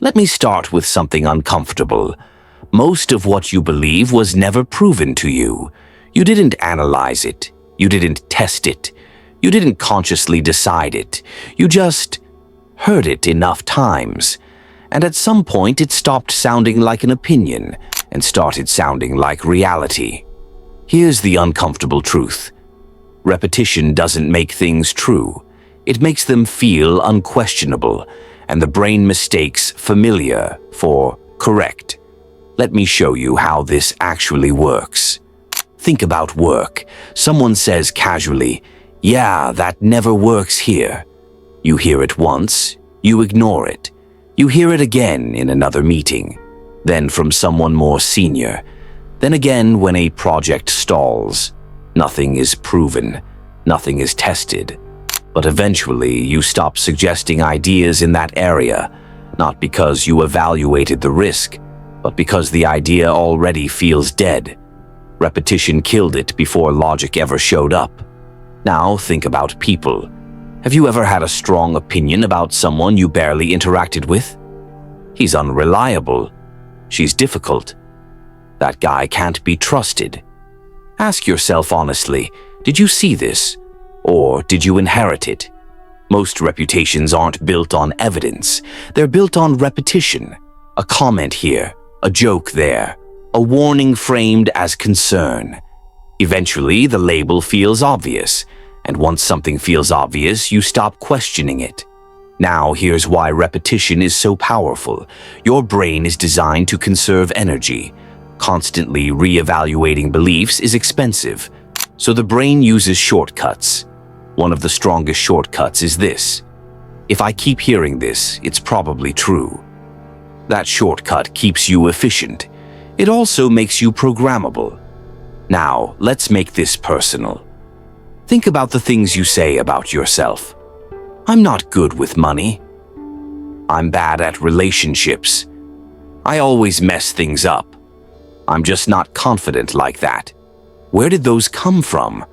Let me start with something uncomfortable. Most of what you believe was never proven to you. You didn't analyze it. You didn't test it. You didn't consciously decide it. You just heard it enough times. And at some point it stopped sounding like an opinion and started sounding like reality. Here's the uncomfortable truth. Repetition doesn't make things true. It makes them feel unquestionable, and the brain mistakes familiar for correct. Let me show you how this actually works. Think about work. Someone says casually, "Yeah, that never works here." You hear it once, you ignore it. You hear it again in another meeting, then from someone more senior. Then again when a project stalls. Nothing is proven, nothing is tested. But eventually you stop suggesting ideas in that area, not because you evaluated the risk, but because the idea already feels dead. Repetition killed it before logic ever showed up. Now think about people. Have you ever had a strong opinion about someone you barely interacted with? He's unreliable. She's difficult. That guy can't be trusted. Ask yourself honestly, did you see this? Or did you inherit it? Most reputations aren't built on evidence. They're built on repetition. A comment here, a joke there, a warning framed as concern. Eventually, the label feels obvious, and once something feels obvious, you stop questioning it. Now, here's why repetition is so powerful. Your brain is designed to conserve energy. Constantly re-evaluating beliefs is expensive, so the brain uses shortcuts. One of the strongest shortcuts is this. If I keep hearing this, it's probably true. That shortcut keeps you efficient. It also makes you programmable. Now, let's make this personal. Think about the things you say about yourself. I'm not good with money. I'm bad at relationships. I always mess things up. I'm just not confident like that. Where did those come from?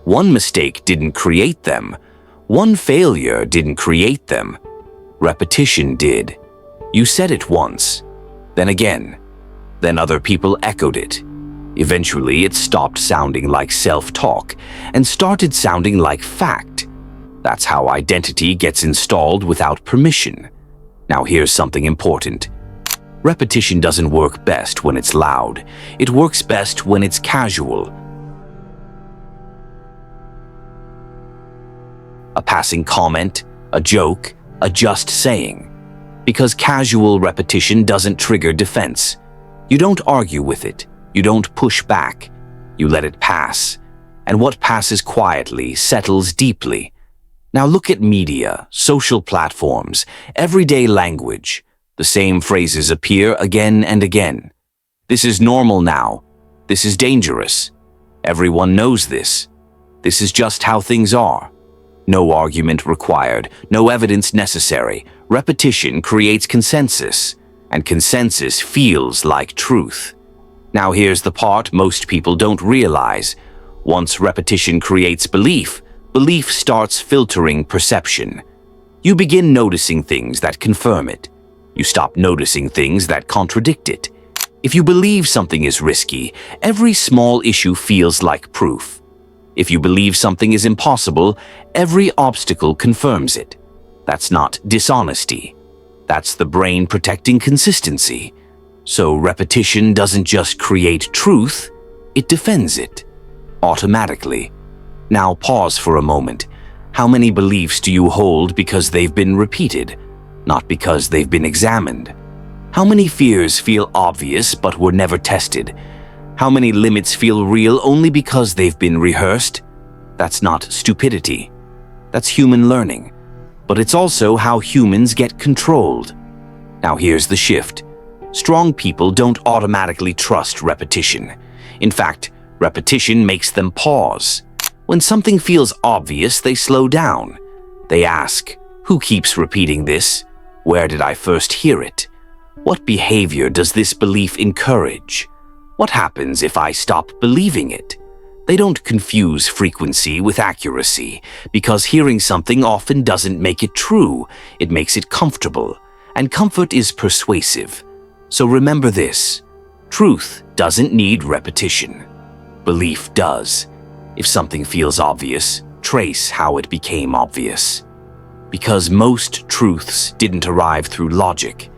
One mistake didn't create them. One failure didn't create them. Repetition did. You said it once, then again, then other people echoed it. Eventually, it stopped sounding like self-talk and started sounding like fact. That's how identity gets installed without permission. Now here's something important. Repetition doesn't work best when it's loud. It works best when it's casual. A passing comment, a joke, a just saying. Because casual repetition doesn't trigger defense. You don't argue with it. You don't push back. You let it pass. And what passes quietly settles deeply. Now look at media, social platforms, everyday language. The same phrases appear again and again. This is normal now. This is dangerous. Everyone knows this. This is just how things are. No argument required, no evidence necessary. Repetition creates consensus, and consensus feels like truth. Now here's the part most people don't realize. Once repetition creates belief, belief starts filtering perception. You begin noticing things that confirm it. You stop noticing things that contradict it. If you believe something is risky, every small issue feels like proof. If you believe something is impossible, every obstacle confirms it. That's not dishonesty. That's the brain protecting consistency. So repetition doesn't just create truth, it defends it. Automatically. Now pause for a moment. How many beliefs do you hold because they've been repeated, not because they've been examined? How many fears feel obvious but were never tested? How many limits feel real only because they've been rehearsed? That's not stupidity. That's human learning. But it's also how humans get controlled. Now here's the shift. Strong people don't automatically trust repetition. In fact, repetition makes them pause. When something feels obvious, they slow down. They ask, who keeps repeating this? Where did I first hear it? What behavior does this belief encourage? What happens if I stop believing it? They don't confuse frequency with accuracy, because hearing something often doesn't make it true, it makes it comfortable. and comfort is persuasive. So remember this: truth doesn't need repetition. Belief does. If something feels obvious, trace how it became obvious. Because most truths didn't arrive through logic,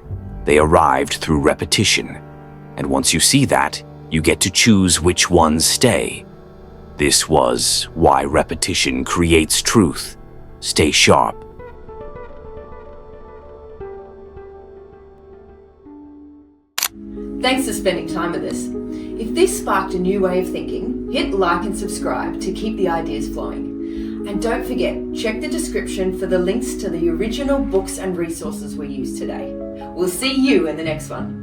they arrived through repetition. And once you see that, you get to choose which ones stay. This was why repetition creates truth. Stay sharp. Thanks for spending time with us. If this sparked a new way of thinking, hit like and subscribe to keep the ideas flowing. And don't forget, check the description for the links to the original books and resources we used today. We'll see you in the next one.